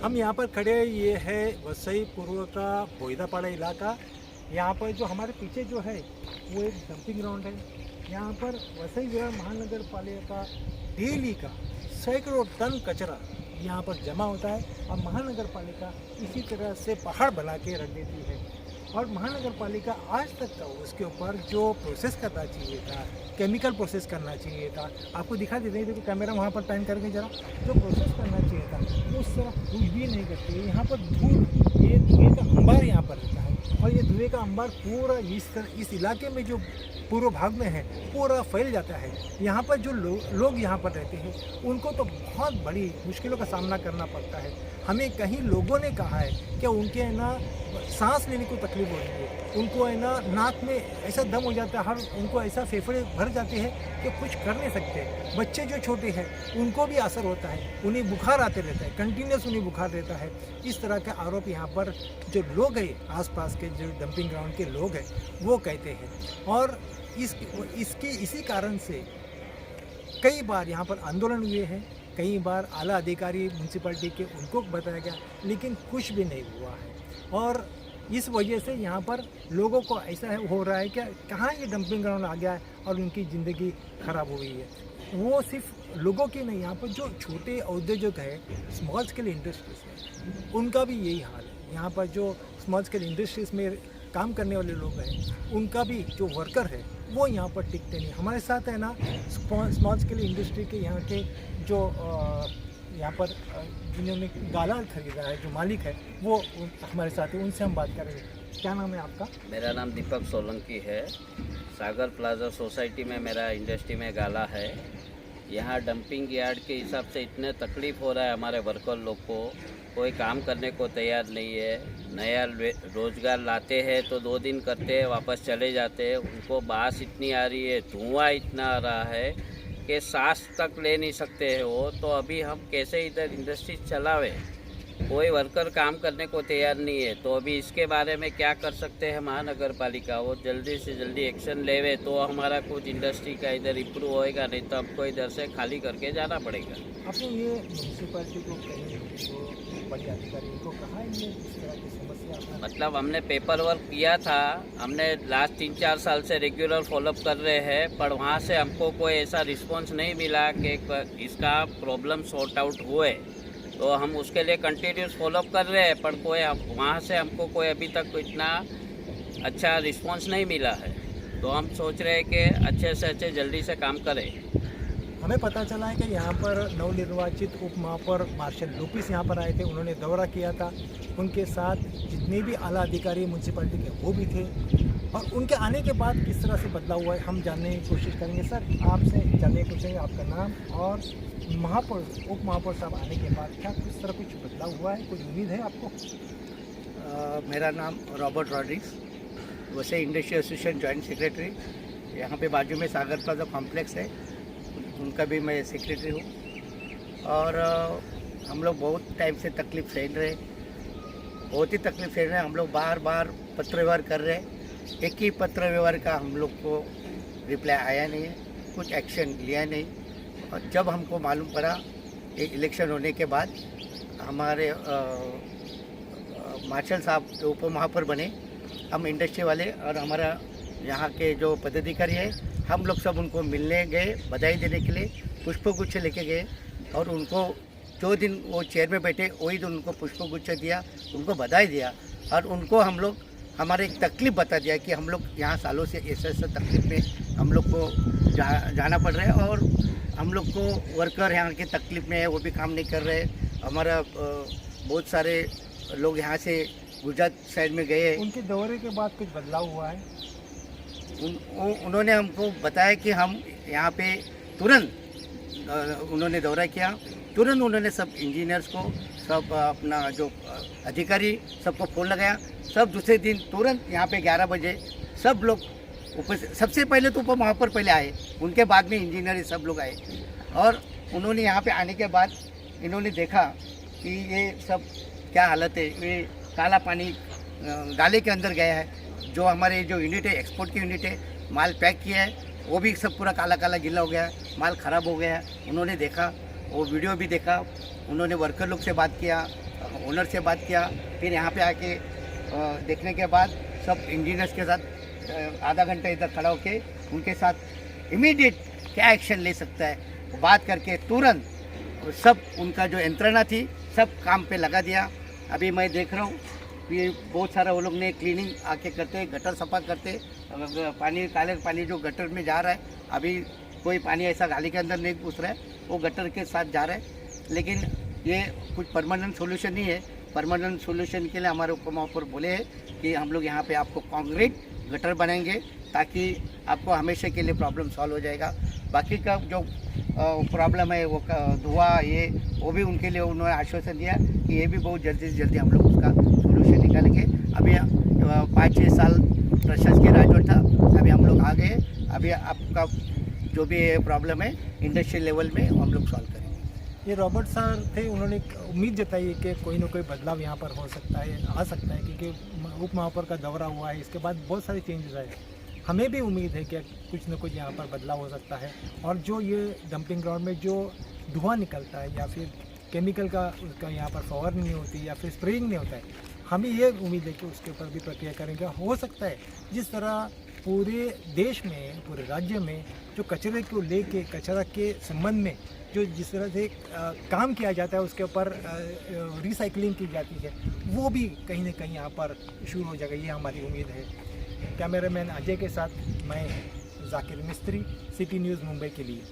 हम यहाँ पर खड़े हैं, ये है वसई पूर्व का बोईदापाड़ा इलाका। यहाँ पर जो हमारे पीछे जो है वो एक डंपिंग ग्राउंड है। यहाँ पर वसई विहार महानगर पालिका डेली का सैकड़ों टन कचरा यहाँ पर जमा होता है और महानगर पालिका इसी तरह से पहाड़ बना के रख देती है। और महानगर पालिका आज तक का उसके ऊपर जो प्रोसेस करना चाहिए था, केमिकल प्रोसेस करना चाहिए था, आपको दिखा देते हैं, देखो कैमरा वहाँ पर पैन करके जरा, जो प्रोसेस करना चाहिए था उस तरह कुछ भी नहीं करते। यहाँ पर ये धुएँ का अंबार यहाँ पर रहता है और ये धुएँ का अंबार पूरा इस इलाके में जो पूर्व भाग में है पूरा फैल जाता है। यहाँ पर जो लोग यहाँ पर रहते हैं उनको तो बहुत बड़ी मुश्किलों का सामना करना पड़ता है। हमें कहीं लोगों ने कहा है कि उनके है ना सांस लेने को तकलीफ हो रही है, उनको है ना नाक में ऐसा दम हो जाता है, हर उनको ऐसा फेफड़े भर जाते हैं कि कुछ कर नहीं सकते। बच्चे जो छोटे हैं उनको भी असर होता है, उन्हें बुखार आते रहता है, कंटिन्यूस उन्हें बुखार रहता है। इस तरह का आरोप यहाँ पर जो लोग हैं, आसपास के जो डंपिंग ग्राउंड के लोग हैं वो कहते हैं। और इसी कारण से कई बार यहाँ पर आंदोलन हुए हैं, कई बार आला अधिकारी म्यूनसिपैलिटी के उनको बताया गया, लेकिन कुछ भी नहीं हुआ है। और इस वजह से यहाँ पर लोगों को ऐसा हो रहा है कि कहाँ ये डंपिंग ग्राउंड आ गया है और उनकी ज़िंदगी खराब हो गई है। वो सिर्फ लोगों की नहीं, यहाँ पर जो छोटे उद्योजक है, स्मॉल स्केल इंडस्ट्रीज है, उनका भी यही हाल है। यहाँ पर जो स्मॉल स्केल इंडस्ट्रीज में काम करने वाले लोग हैं उनका भी जो वर्कर है वो यहाँ पर टिकते नहीं। हमारे साथ है ना स्मॉल स्केल इंडस्ट्री के यहाँ के जो यहाँ पर जिन्होंने गाला खरीदा है, जो मालिक है वो हमारे साथ है, उनसे हम बात करेंगे। क्या नाम है आपका? मेरा नाम दीपक सोलंकी है। सागर प्लाजा सोसाइटी में मेरा इंडस्ट्री में गाला है। यहाँ डंपिंग यार्ड के हिसाब से इतने तकलीफ़ हो रहा है हमारे वर्कर लोग को, कोई काम करने को तैयार नहीं है। नया रोज़गार लाते हैं तो 2 दिन करते हैं वापस चले जाते हैं। उनको बास इतनी आ रही है, धुआं इतना आ रहा है कि सांस तक ले नहीं सकते हैं वो। तो अभी हम कैसे इधर इंडस्ट्री चलावे, कोई वर्कर काम करने को तैयार नहीं है। तो अभी इसके बारे में क्या कर सकते हैं महानगर पालिका, वो जल्दी से जल्दी एक्शन लेवे तो हमारा कुछ इंडस्ट्री का इधर इम्प्रूव होएगा, नहीं तो हमको इधर से खाली करके जाना पड़ेगा। आपने ये म्यूनसिपैलिटी को कहीं जो बड़े अधिकारियों को कहा है ये इस तरह की समस्या? मतलब हमने पेपर वर्क किया था, हमने लास्ट 3-4 साल से रेगुलर फॉलोअप कर रहे हैं, पर वहाँ से हमको कोई ऐसा रिस्पॉन्स नहीं मिला कि इसका प्रॉब्लम सॉर्ट आउट हुए। तो हम उसके लिए कंटिन्यूस फॉलोअप कर रहे हैं, पर कोई वहाँ से हमको कोई अभी तक इतना अच्छा रिस्पॉन्स नहीं मिला है। तो हम सोच रहे हैं कि अच्छे से अच्छे जल्दी से काम करें। हमें पता चला है कि यहाँ पर नवनिर्वाचित उप महापौर मार्शल लुपिस यहाँ पर आए थे, उन्होंने दौरा किया था। उनके साथ जितने भी आला अधिकारी म्यूनसिपैलिटी के वो भी थे, और उनके आने के बाद किस तरह से बदलाव हुआ है हम जानने की कोशिश करेंगे। सर, आपसे जानने की कोशिश, आपका नाम और महापौर उप महापौर साहब आने के बाद क्या किस तरह कुछ बदलाव हुआ है, कुछ उम्मीद है आपको? मेरा नाम Robert Rodricks, Vasai industry association joint secretary. यहाँ पे बाजू में सागर प्लाजा कॉम्प्लेक्स है, उनका भी मैं सेक्रेटरी हूँ। और हम लोग बहुत टाइम से तकलीफ़ सहन रहे, बहुत ही तकलीफ सहन रहे। हम लोग बार बार पत्र व्यवहार कर रहे हैं, एक ही पत्र व्यवहार का हम लोग को रिप्लाई आया नहीं है, कुछ एक्शन लिया नहीं। और जब हमको मालूम पड़ा एक इलेक्शन होने के बाद हमारे मार्शल साहब उप महापौर बने, हम इंडस्ट्री वाले और हमारा यहाँ के जो पदाधिकारी है, हम लोग सब उनको मिलने गए, बधाई देने के लिए पुष्पगुच्छ लेके गए। और उनको जो दिन वो चेयर में बैठे वही दिन उनको पुष्पगुच्छ दिया, उनको बधाई दिया। और उनको हम लोग हमारे एक तकलीफ़ बता दिया कि हम लोग यहाँ सालों से ऐसा तकलीफ़ में हम लोग को जाना पड़ रहा है, और हम लोग को वर्कर यहाँ के तकलीफ़ में है, वो भी काम नहीं कर रहे। हमारा बहुत सारे लोग यहाँ से गुजरात साइड में गए। उनके दौरे के बाद कुछ बदलाव हुआ है? उन्होंने हमको बताया कि हम यहाँ पे तुरंत उन्होंने दौरा किया, तुरंत उन्होंने सब इंजीनियर्स को, सब अपना जो अधिकारी सबको फ़ोन लगाया। सब दूसरे दिन तुरंत यहाँ पे 11 बजे सब लोग सबसे पहले तो उप महापौर पहले आए, उनके बाद में इंजीनियर सब लोग आए। और उन्होंने यहाँ पे आने के बाद इन्होंने देखा कि ये सब क्या हालत है। ये काला पानी गाले के अंदर गया है, जो हमारे जो यूनिट है, एक्सपोर्ट की यूनिट है, माल पैक किया है वो भी सब पूरा काला काला गीला हो गया है, माल ख़राब हो गया है। उन्होंने देखा, वो वीडियो भी देखा, उन्होंने वर्कर लोग से बात किया, ओनर से बात किया, फिर यहाँ पे आके देखने के बाद सब इंजीनियर्स के साथ आधा घंटा इधर खड़ा होके उनके साथ इमीडिएट क्या एक्शन ले सकता है बात करके तुरंत सब उनका जो यंत्रणा थी सब काम पे लगा दिया। अभी मैं देख रहा हूँ ये बहुत सारा वो लोग ने क्लीनिंग आके करते, गटर सफा करते, पानी काले पानी जो गटर में जा रहा है, अभी कोई पानी ऐसा गाली के अंदर नहीं घुस रहा है, वो गटर के साथ जा रहा है। लेकिन ये कुछ परमानेंट सोल्यूशन नहीं है। परमानेंट सोल्यूशन के लिए हमारे उपमहापौर बोले हैं कि हम लोग यहाँ पे आपको कंक्रीट गटर बनाएंगे ताकि आपको हमेशा के लिए प्रॉब्लम सॉल्व हो जाएगा। बाकी का जो प्रॉब्लम है वो धुआं ये वो भी उनके लिए उन्होंने आश्वासन दिया कि ये भी बहुत जल्दी से जल्दी हम लोग उसका सोल्यूशन निकालेंगे। अभी 5-6 साल प्रशासकीय राजवट था, अभी हम लोग आ गए। अभी आपका जो भी प्रॉब्लम है इंडस्ट्रियल लेवल में हम लोग सॉल्व करेंगे। ये रॉबर्ट सर थे, उन्होंने उम्मीद जताई कि कोई ना कोई बदलाव यहाँ पर हो सकता है, आ सकता है, क्योंकि उप महापौर का दौरा हुआ है, इसके बाद बहुत सारे चेंजेस आए। हमें भी उम्मीद है कि कुछ ना कुछ यहाँ पर बदलाव हो सकता है और जो ये डंपिंग ग्राउंड में जो धुआं निकलता है या फिर केमिकल का उसका यहाँ पर फवारनी नहीं होती या फिर स्प्रेइंग नहीं होता है, हमें ये उम्मीद है कि उसके ऊपर भी प्रक्रिया करेंगे। हो सकता है जिस तरह पूरे देश में, पूरे राज्य में जो कचरे को लेके, कचरा के संबंध में जो जिस तरह से काम किया जाता है, उसके ऊपर रिसाइकलिंग की जाती है, वो भी कहीं ना कहीं यहाँ पर शुरू हो जाएगा, ये हमारी उम्मीद है। कैमरामैन अजय के साथ मैं जाकिर मिस्त्री, सिटी न्यूज़ मुंबई के लिए।